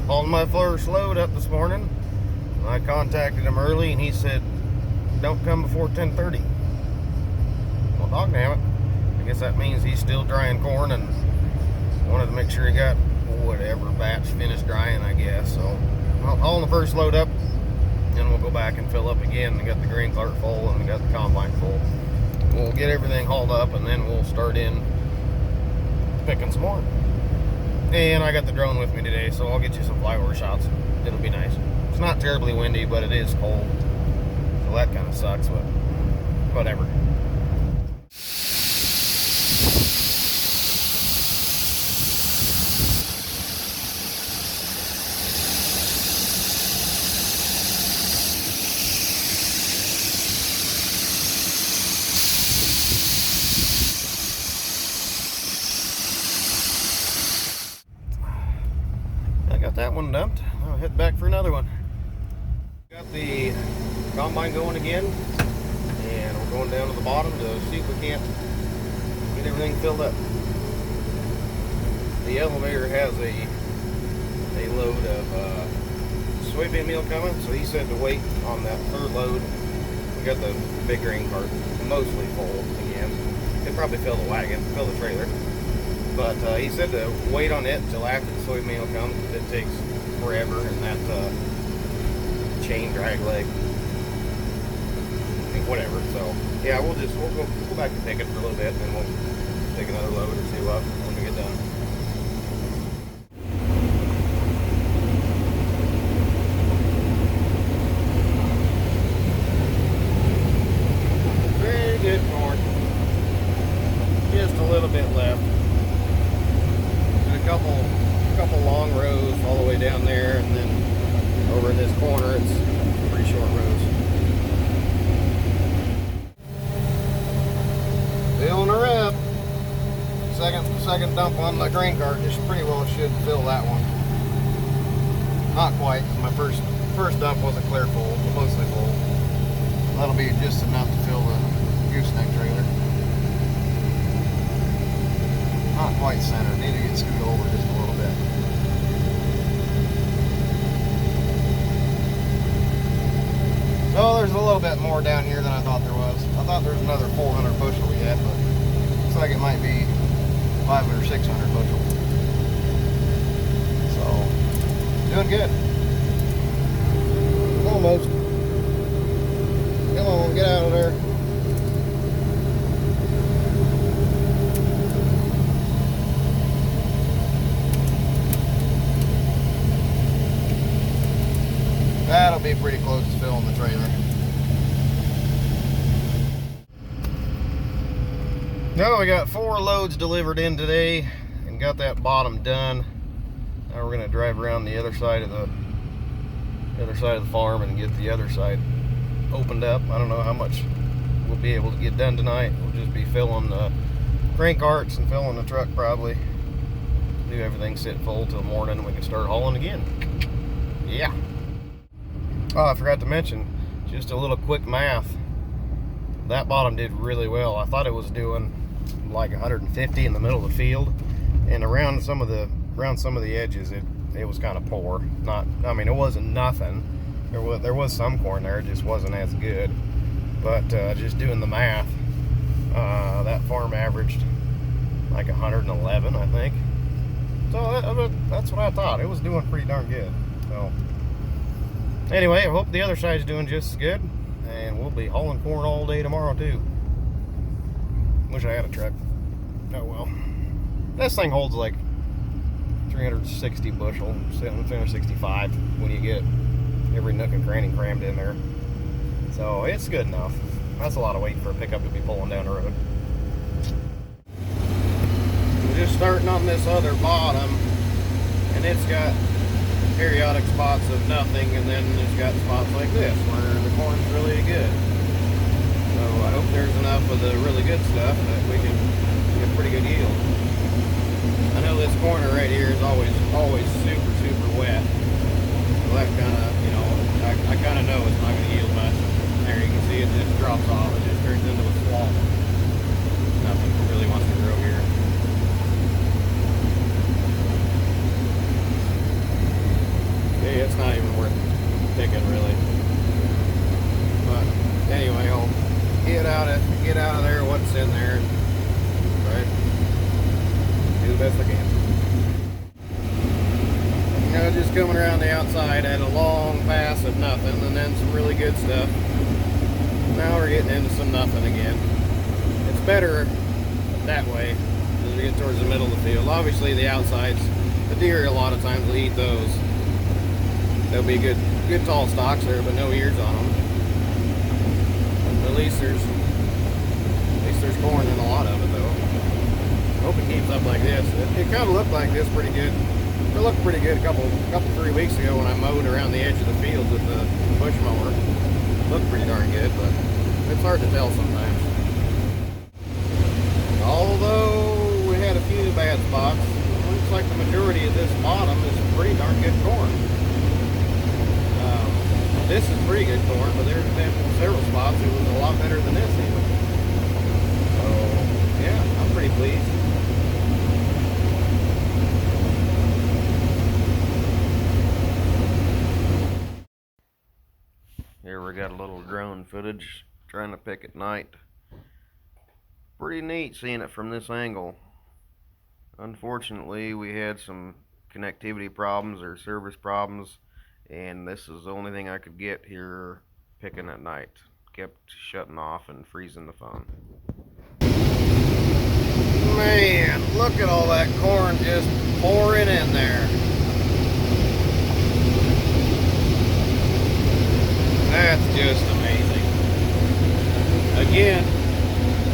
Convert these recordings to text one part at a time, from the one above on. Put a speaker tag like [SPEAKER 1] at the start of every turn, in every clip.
[SPEAKER 1] On my first load up this morning, I contacted him early and he said, don't come before 10:30. Well, dog damn it. I guess that means he's still drying corn and wanted to make sure he got whatever batch finished drying, I guess. So I'll haul the first load up and we'll go back and fill up again. I got the grain cart full and I got the combine full. We'll get everything hauled up and then we'll start in picking some more. And I got the drone with me today, so I'll get you some flyover shots. It'll be nice. It's not terribly windy, but it is cold. So that kind of sucks, but whatever. Got that one dumped. I'll head back for another one. Got the combine going again, and we're going down to the bottom to see if we can't get everything filled up. The elevator has a load of soybean meal coming, so he said to wait on that third load. We got the big grain cart mostly full again. It'll probably fill the wagon, fill the trailer. But he said to wait on it until after the soybean meal comes. It takes forever, and that chain drag leg, whatever. So yeah, we'll go back and pick it for a little bit, and then we'll take another load and see what when we get done. Very good corn. Just a little bit left. A couple long rows all the way down there, and then over in this corner it's pretty short rows. Filling her up. Second dump on the grain cart. This pretty well should fill that one. Not quite, because my first dump wasn't clear full, but mostly full. That'll be just enough to fill the gooseneck trailer. Not quite centered. Need to get scooted over just a little bit. So there's a little bit more down here than I thought there was. I thought there was another 400 bushel yet, but looks like it might be 500 or 600 bushel. So doing good. Almost. Come on, get out of there. That'll be pretty close to filling the trailer. Now we got 4 loads delivered in today and got that bottom done. Now we're gonna drive around the other side of the farm and get the other side opened up. I don't know how much we'll be able to get done tonight. We'll just be filling the grain carts and filling the truck probably. Do everything sit full till morning and we can start hauling again. Yeah. Oh, I forgot to mention, just a little quick math. That bottom did really well. I thought it was doing like 150 in the middle of the field, and around some of the edges, it was kind of poor. It wasn't nothing. There was some corn there, it just wasn't as good. But just doing the math, that farm averaged like 111, I think. So that's what I thought. It was doing pretty darn good. So. Anyway, I hope the other side's doing just as good, and we'll be hauling corn all day tomorrow too. Wish I had a truck. Oh well. This thing holds like 360 bushel, 365 when you get every nook and cranny crammed in there. So it's good enough. That's a lot of weight for a pickup to be pulling down the road. We're just starting on this other bottom, and it's got periodic spots of nothing, and then it's got spots like this where the corn's really good. So I hope there's enough of the really good stuff that we can get pretty good yield. I know this corner right here is always super wet. So that kind of, I kind of know it's not going to yield much. There you can see it just drops off. It just turns into a swamp. Nothing really wants to grow here. honestly, it's not even worth picking, really. But anyway, I'll get out of there what's in there. Right? Do the best I can. Just coming around the outside, had a long pass of nothing, and then some really good stuff. Now we're getting into some nothing again. It's better that way as we get towards the middle of the field. Obviously, the outsides, the deer a lot of times will eat those. There'll be good tall stalks there, but no ears on them. At least there's corn in a lot of it, though. Hope it keeps up like this. It kind of looked like this pretty good. It looked pretty good a couple 3 weeks ago when I mowed around the edge of the field with the push mower. It looked pretty darn good, but it's hard to tell sometimes. Although we had a few bad spots, it looks like the majority of this bottom is pretty darn good corn. This is pretty good corn, but there's been several spots it was a lot better than this even. So yeah, I'm pretty pleased. Here we got a little drone footage trying to pick at night. Pretty neat seeing it from this angle. Unfortunately, we had some connectivity problems or service problems, and this is the only thing I could get here picking at night. Kept shutting off and freezing the phone. Man, look at all that corn just pouring in there. That's just amazing. Again,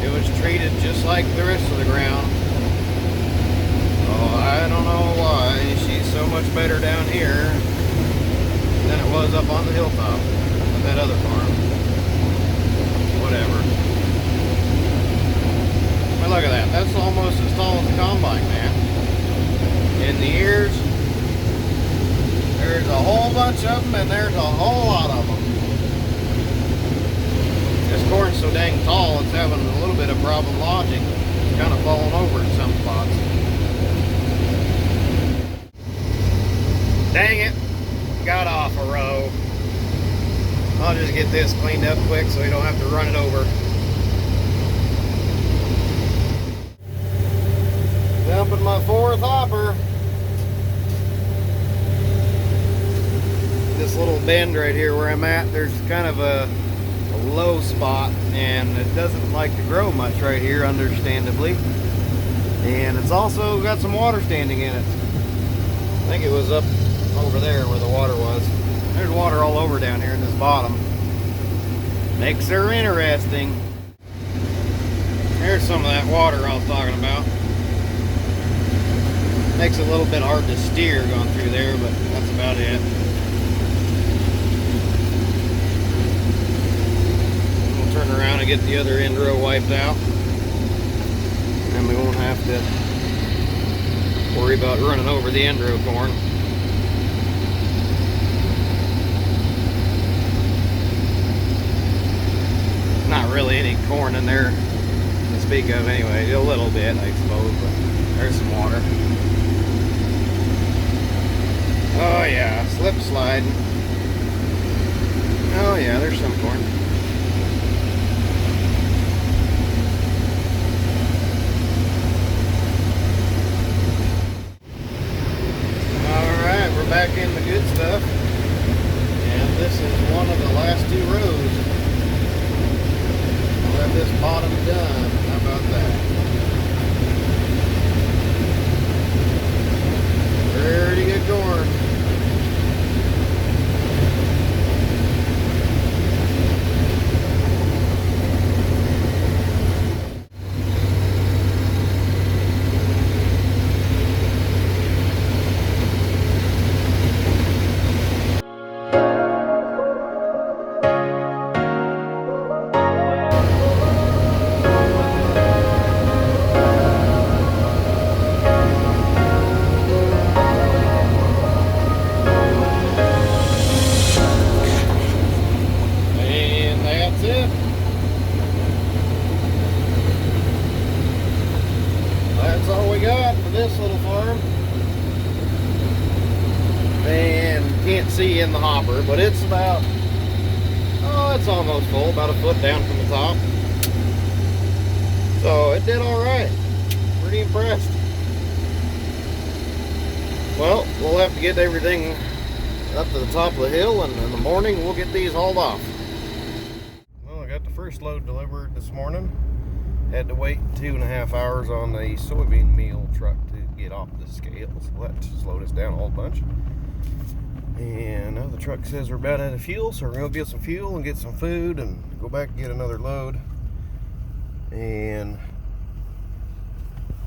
[SPEAKER 1] it was treated just like the rest of the ground. Oh, I don't know why she's so much better down here than it was up on the hilltop at that other farm. Whatever. But look at that. That's almost as tall as the combine, man. In the ears, there's a whole bunch of them, and there's a whole lot of them. This corn's so dang tall, it's having a little bit of problem lodging. It's kind of falling over in some spots. Dang it, got off a row. I'll just get this cleaned up quick so we don't have to run it over. Dumping my fourth hopper. This little bend right here where I'm at, there's kind of a low spot, and it doesn't like to grow much right here, understandably. And it's also got some water standing in it. I think it was up over there where the water was. There's water all over down here in this bottom. Makes her interesting. Here's some of that water I was talking about. Makes it a little bit hard to steer going through there, but that's about it. We'll turn around and get the other end row wiped out, and we won't have to worry about running over the end row corn. Not really any corn in there to speak of anyway. A little bit, I suppose, but there's some water. Oh yeah, slip sliding. Oh yeah, there's some corn. Alright, we're back in the good stuff. And this is one of the last two rows. I'll have this bottom done. How about that? Pretty good corn. see in the hopper, but it's about, oh, it's almost full, about a foot down from the top. So it did all right. Pretty impressed. Well, we'll have to get everything up to the top of the hill, and in the morning we'll get these hauled off. Well, I got the first load delivered this morning. Had to wait 2.5 hours on the soybean meal truck to get off the scale, so that slowed us down a whole bunch. And now the truck says we're about out of fuel, so we're gonna get some fuel and get some food and go back and get another load. And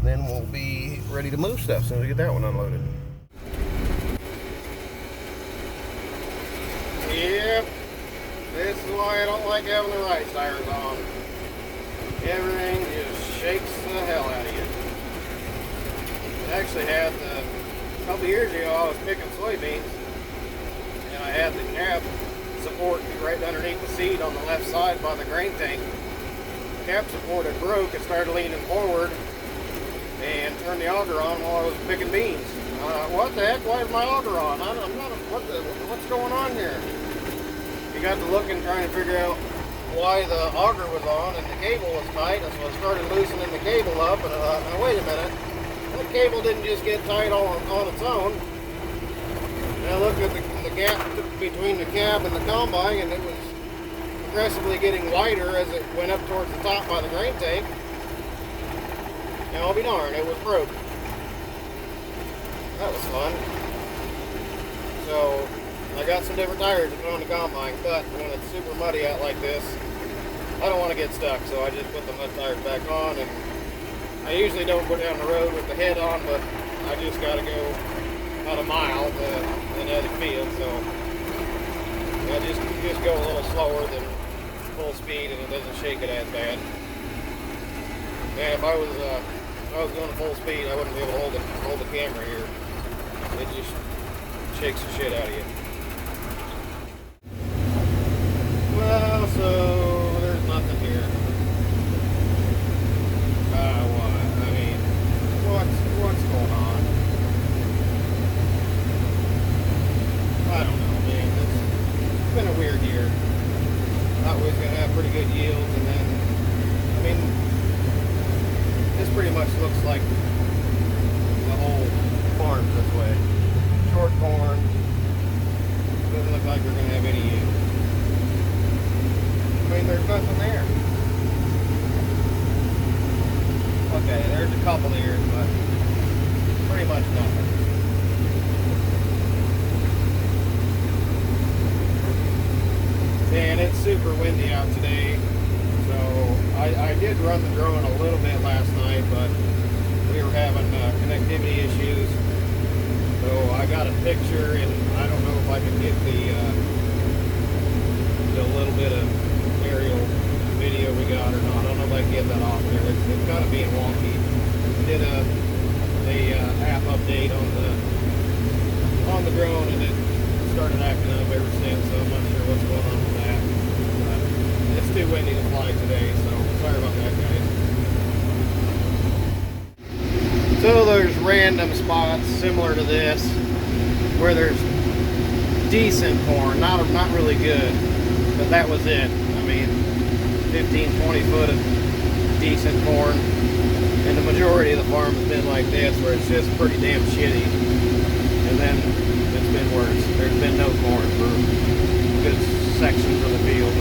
[SPEAKER 1] then we'll be ready to move stuff as soon as we get that one unloaded. Yep, this is why I don't like having the right tires on. Everything just shakes the hell out of you. I actually had, a couple years ago, I was picking soybeans, and I had the cab support right underneath the seat on the left side by the grain tank. The cab support had broke. It started leaning forward and turned the auger on while I was picking beans. What the heck? Why is my auger on? I'm not. What's going on here? You got to looking, trying to figure out why the auger was on, and the cable was tight, and so I started loosening the cable up, and now wait a minute, that cable didn't just get tight on its own. And I looked at the gap between the cab and the combine, and it was progressively getting wider as it went up towards the top by the grain tank. Now I'll be darned, it was broke. That was fun. So I got some different tires to put on the combine, but when it's super muddy out like this, I don't want to get stuck, so I just put the mud tires back on. And I usually don't go down the road with the head on, but I just got to go about a mile to another field, so I just go a little slower than full speed, and it doesn't shake it as bad. Man, if I was going to full speed, I wouldn't be able to hold the camera here. It just shakes the shit out of you. Well, so there's nothing here. What? I mean, what's going on? I don't know, man. It's been a weird year. Thought we was gonna have pretty good yields, and then, I mean, this pretty much looks like the whole farm this way. Short corn. Doesn't look like we're gonna have any yield. I mean, there's nothing there. Okay, there's a couple ears, but pretty much nothing. And it's super windy out today, so I did run the drone a little bit last night, but we were having connectivity issues. So I got a picture, and I don't know if I can get the little bit of aerial video we got or not. I don't know if I can get that off there. It's kind of being wonky. We did a app update on the drone, and it started acting up ever since, so I'm not sure what's going on with that. But it's too windy to fly today, so sorry about that, guys. So there's random spots similar to this where there's decent corn, not really good, but that was it. I mean, 15-20 foot of decent corn, and the majority of the farm has been like this, where it's just pretty damn shitty. And then it's been worse. There's been no corn for good sections of the field.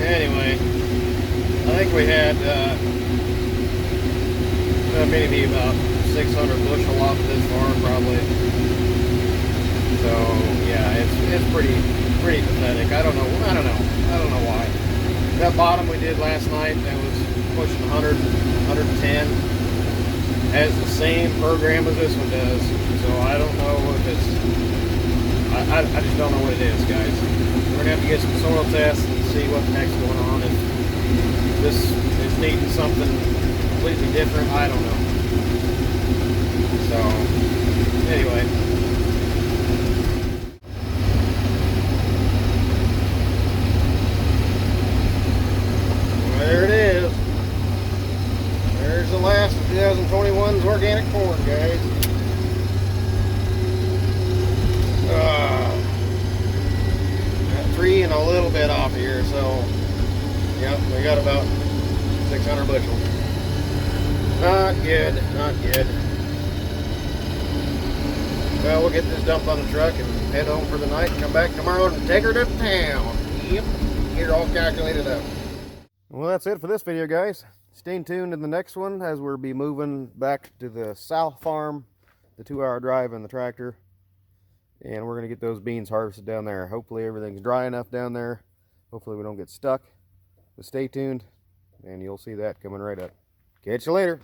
[SPEAKER 1] Anyway, I think we had maybe about 600 bushel off of this farm, probably. So yeah, it's pretty pathetic. I don't know why. That bottom we did last night, that was pushing 100, 110, has the same program as this one does. So I don't know if it's, I just don't know what it is, guys. We're gonna have to get some soil tests and see what the heck's going on. If this is needing something completely different, I don't know. So anyway. There it is. There's the last of 2021's organic corn, guys. So, yeah, we got about 600 bushels. Not good, not good. Well, we'll get this dumped on the truck and head home for the night and come back tomorrow and take her to town. Yep, get her all calculated up. Well, that's it for this video, guys. Stay tuned in the next one as we'll be moving back to the south farm, the 2-hour drive in the tractor. And we're going to get those beans harvested down there. Hopefully everything's dry enough down there. Hopefully we don't get stuck. But stay tuned and you'll see that coming right up. Catch you later.